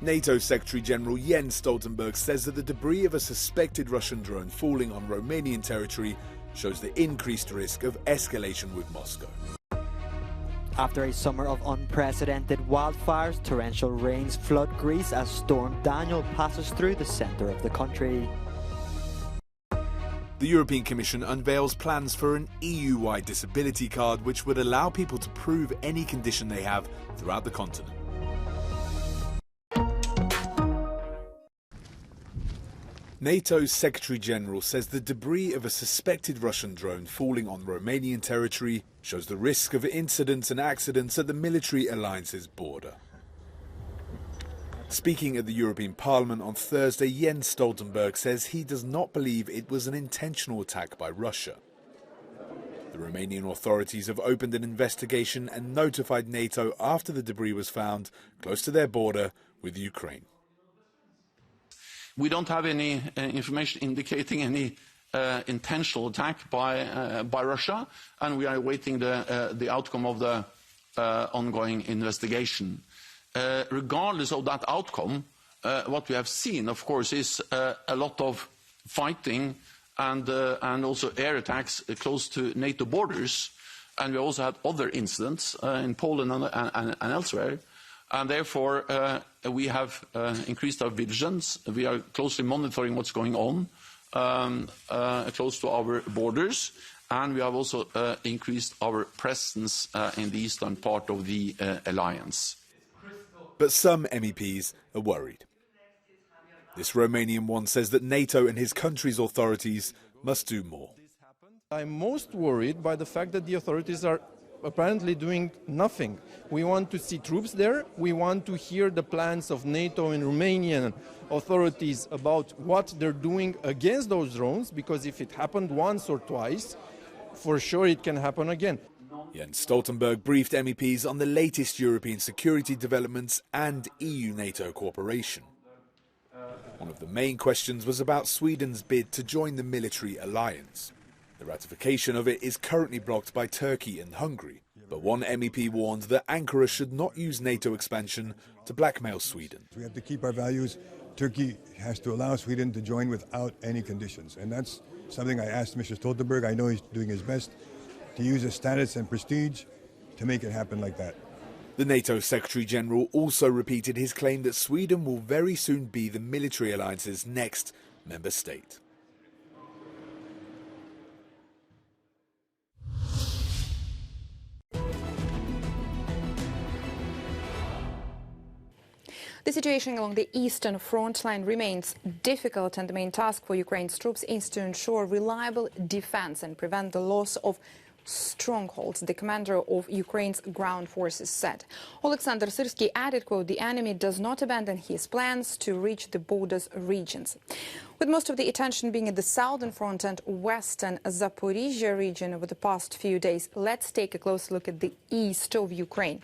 NATO Secretary-General Jens Stoltenberg says that the debris of a suspected Russian drone falling on Romanian territory shows the increased risk of escalation with Moscow. After a summer of unprecedented wildfires, torrential rains flood Greece as Storm Daniel passes through the center of the country. The European Commission unveils plans for an EU-wide disability card which would allow people to prove any condition they have throughout the continent. NATO's Secretary-General says the debris of a suspected Russian drone falling on Romanian territory shows the risk of incidents and accidents at the military alliance's border. Speaking at the European Parliament on Thursday, Jens Stoltenberg says he does not believe it was an intentional attack by Russia. The Romanian authorities have opened an investigation and notified NATO after the debris was found close to their border with Ukraine. We don't have any information indicating any intentional attack by Russia, and we are awaiting the outcome of the ongoing investigation. Regardless of that outcome, what we have seen, of course, is a lot of fighting and also air attacks close to NATO borders, and we also had other incidents in Poland and elsewhere. And therefore, we have increased our vigilance. We are closely monitoring what's going on close to our borders, and we have also increased our presence in the eastern part of the alliance. But some MEPs are worried. This Romanian one says that NATO and his country's authorities must do more. I'm most worried by the fact that the authorities are apparently doing nothing. We want to see troops there. We want to hear the plans of NATO and Romanian authorities about what they're doing against those drones, because if it happened once or twice, for sure it can happen again. Jens Stoltenberg briefed MEPs on the latest European security developments and EU-NATO cooperation. One of the main questions was about Sweden's bid to join the military alliance. The ratification of it is currently blocked by Turkey and Hungary, but one MEP warned that Ankara should not use NATO expansion to blackmail Sweden. We have to keep our values. Turkey has to allow Sweden to join without any conditions, and that's something I asked Mr. Stoltenberg. I know he's doing his best to use his status and prestige to make it happen like that. The NATO Secretary-General also repeated his claim that Sweden will very soon be the military alliance's next member state. The situation along the eastern front line remains difficult, and the main task for Ukraine's troops is to ensure reliable defense and prevent the loss of strongholds, the commander of Ukraine's ground forces said. Oleksandr Syrsky added, quote, "The enemy does not abandon his plans to reach the borders regions." With most of the attention being at the southern front and western Zaporizhia region over the past few days, let's take a close look at the east of Ukraine.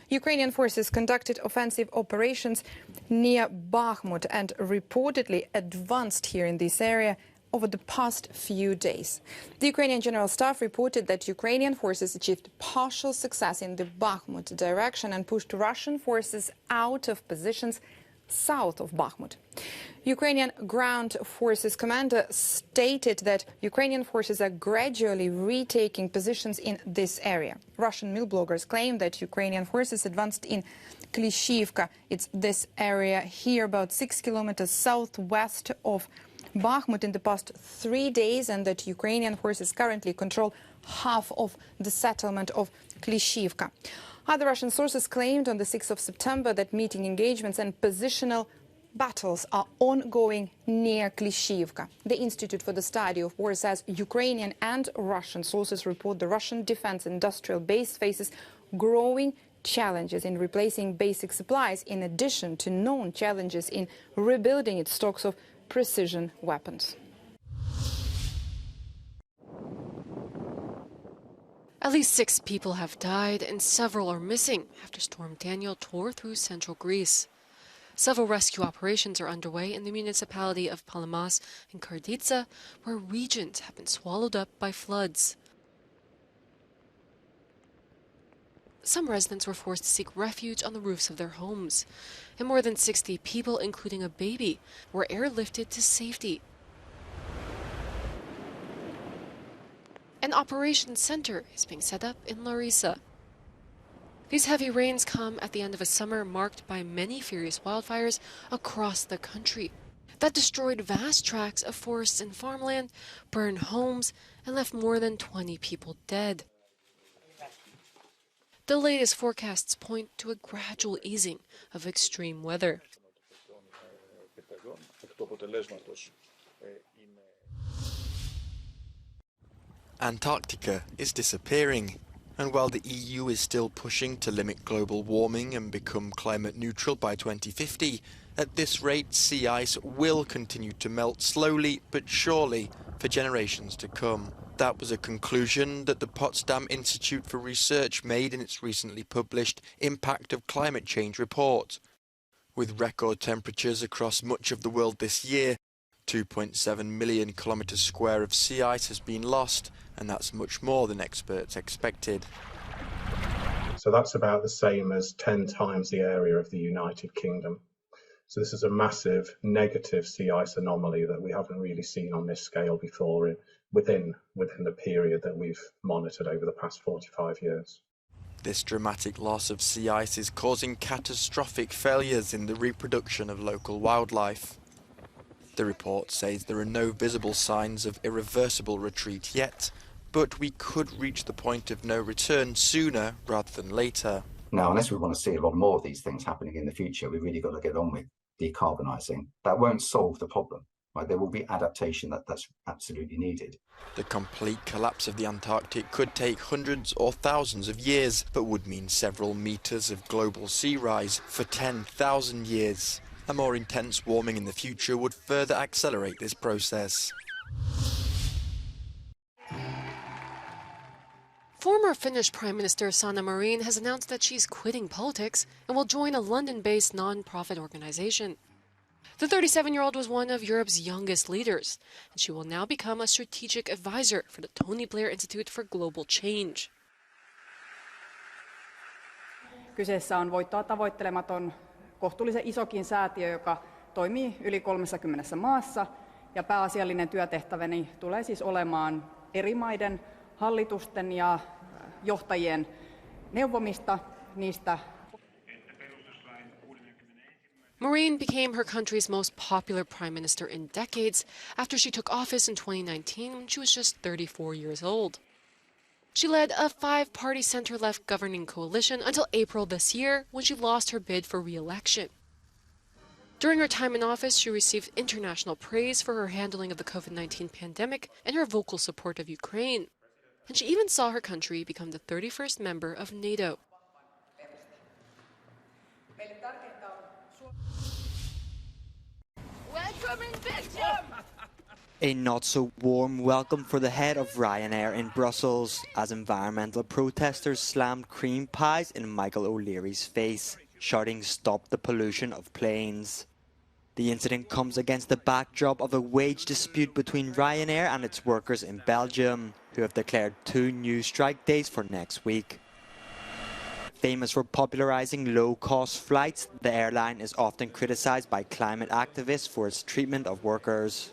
Ukrainian forces conducted offensive operations near Bakhmut and reportedly advanced here in this area over the past few days. The Ukrainian General Staff reported that Ukrainian forces achieved partial success in the Bakhmut direction and pushed Russian forces out of positions south of Bakhmut. Ukrainian Ground Forces commander stated that Ukrainian forces are gradually retaking positions in this area. Russian mill bloggers claim that Ukrainian forces advanced in Klishivka. It's this area here, about 6 kilometers southwest of Bakhmut, in the past 3 days, and that Ukrainian forces currently control half of the settlement of Klishivka. Other Russian sources claimed on the 6th of September that meeting engagements and positional battles are ongoing near Klishivka. The Institute for the Study of War says Ukrainian and Russian sources report the Russian defense industrial base faces growing challenges in replacing basic supplies, in addition to known challenges in rebuilding its stocks of precision weapons. At least 6 people have died and several are missing after Storm Daniel tore through central Greece. Several rescue operations are underway in the municipality of Palamas and Karditsa, where regions have been swallowed up by floods. some residents were forced to seek refuge on the roofs of their homes. And more than 60 people, including a baby, were airlifted to safety. An operations center is being set up in Larissa. These heavy rains come at the end of a summer marked by many furious wildfires across the country that destroyed vast tracts of forests and farmland, burned homes, and left more than 20 people dead. The latest forecasts point to a gradual easing of extreme weather. Antarctica is disappearing, and while the EU is still pushing to limit global warming and become climate neutral by 2050, at this rate sea ice will continue to melt slowly but surely for generations to come. That was a conclusion that the Potsdam Institute for Research made in its recently published Impact of Climate Change report. With record temperatures across much of the world this year, 2.7 million kilometres square of sea ice has been lost, and that's much more than experts expected. So that's about the same as 10 times the area of the United Kingdom. So this is a massive negative sea ice anomaly that we haven't really seen on this scale before within the period that we've monitored over the past 45 years. This dramatic loss of sea ice is causing catastrophic failures in the reproduction of local wildlife. The report says there are no visible signs of irreversible retreat yet, but we could reach the point of no return sooner rather than later. Now, unless we want to see a lot more of these things happening in the future, we've really got to get on with decarbonising. That won't solve the problem. Right? There will be adaptation that's absolutely needed. The complete collapse of the Antarctic could take hundreds or thousands of years, but would mean several metres of global sea rise for 10,000 years. A more intense warming in the future would further accelerate this process. Former Finnish Prime Minister Sanna Marin has announced that she's quitting politics and will join a London-based non-profit organization. The 37-year-old was one of Europe's youngest leaders, and she will now become a strategic advisor for the Tony Blair Institute for Global Change. Kyseessä on voittoa tavoittelematon, kohtuullisen isokin säätiö, joka toimii yli 30 maassa, ja pääasiallinen työtehtäväni tulee siis olemaan eri maiden hallitusten ja johtajien neuvomista niistä. Marin became her country's most popular prime minister in decades after she took office in 2019 when she was just 34 years old. She led a 5-party center-left governing coalition until April this year when she lost her bid for re-election. During her time in office, she received international praise for her handling of the COVID-19 pandemic and her vocal support of Ukraine. And she even saw her country become the 31st member of NATO. Welcome in Belgium! A not-so-warm welcome for the head of Ryanair in Brussels as environmental protesters slammed cream pies in Michael O'Leary's face, shouting "Stop the pollution of planes." The incident comes against the backdrop of a wage dispute between Ryanair and its workers in Belgium, who have declared 2 new strike days for next week. Famous for popularizing low-cost flights, the airline is often criticized by climate activists for its treatment of workers.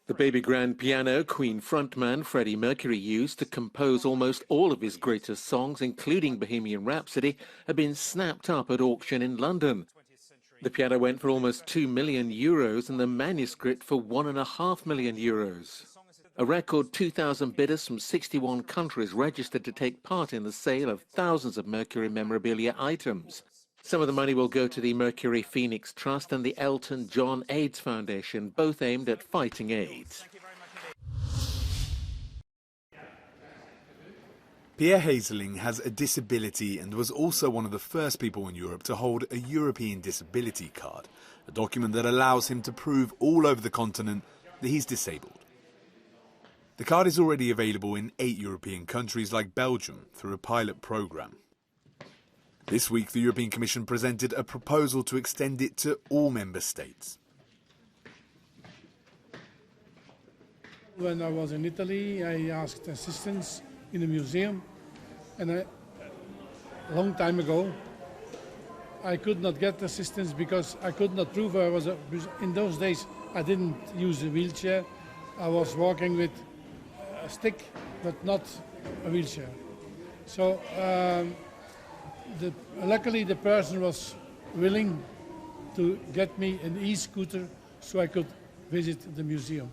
The baby grand piano Queen frontman Freddie Mercury used to compose almost all of his greatest songs, including Bohemian Rhapsody, had been snapped up at auction in London. The piano went for almost €2 million and the manuscript for €1.5 million. A record 2,000 bidders from 61 countries registered to take part in the sale of thousands of Mercury memorabilia items. Some of the money will go to the Mercury Phoenix Trust and the Elton John AIDS Foundation, both aimed at fighting AIDS. Pierre Hazeling has a disability and was also one of the first people in Europe to hold a European disability card, a document that allows him to prove all over the continent that he's disabled. The card is already available in 8 European countries like Belgium through a pilot programme. This week, the European Commission presented a proposal to extend it to all member states. When I was in Italy, I asked assistance in a museum, and a long time ago, I could not get assistance because I could not prove I was in those days I didn't use a wheelchair. I was walking with a stick, but not a wheelchair. So luckily the person was willing to get me an e-scooter so I could visit the museum.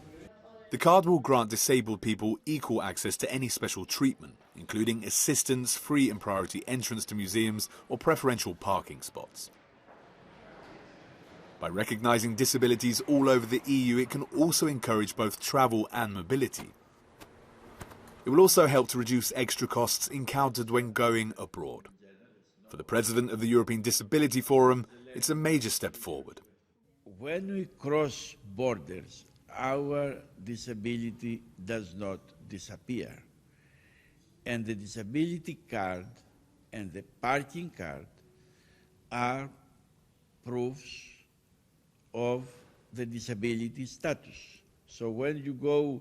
The card will grant disabled people equal access to any special treatment, including assistance, free and priority entrance to museums or preferential parking spots. By recognising disabilities all over the EU, it can also encourage both travel and mobility. It will also help to reduce extra costs encountered when going abroad. For the president of the European Disability Forum, it's a major step forward. When we cross borders, our disability does not disappear. And the disability card and the parking card are proofs of the disability status. So when you go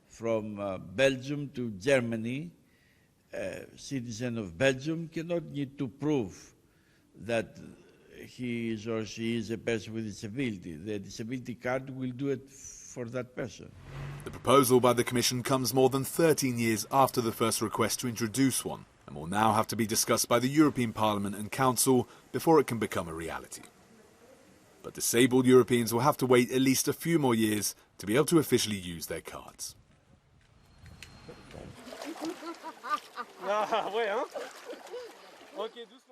from Belgium to Germany, a citizen of Belgium cannot need to prove that he is or she is a person with disability. The disability card will do it for that person. The proposal by the Commission comes more than 13 years after the first request to introduce one, and will now have to be discussed by the European Parliament and Council before it can become a reality. But disabled Europeans will have to wait at least a few more years to be able to officially use their cards. Ah ouais, hein? Ok, doucement.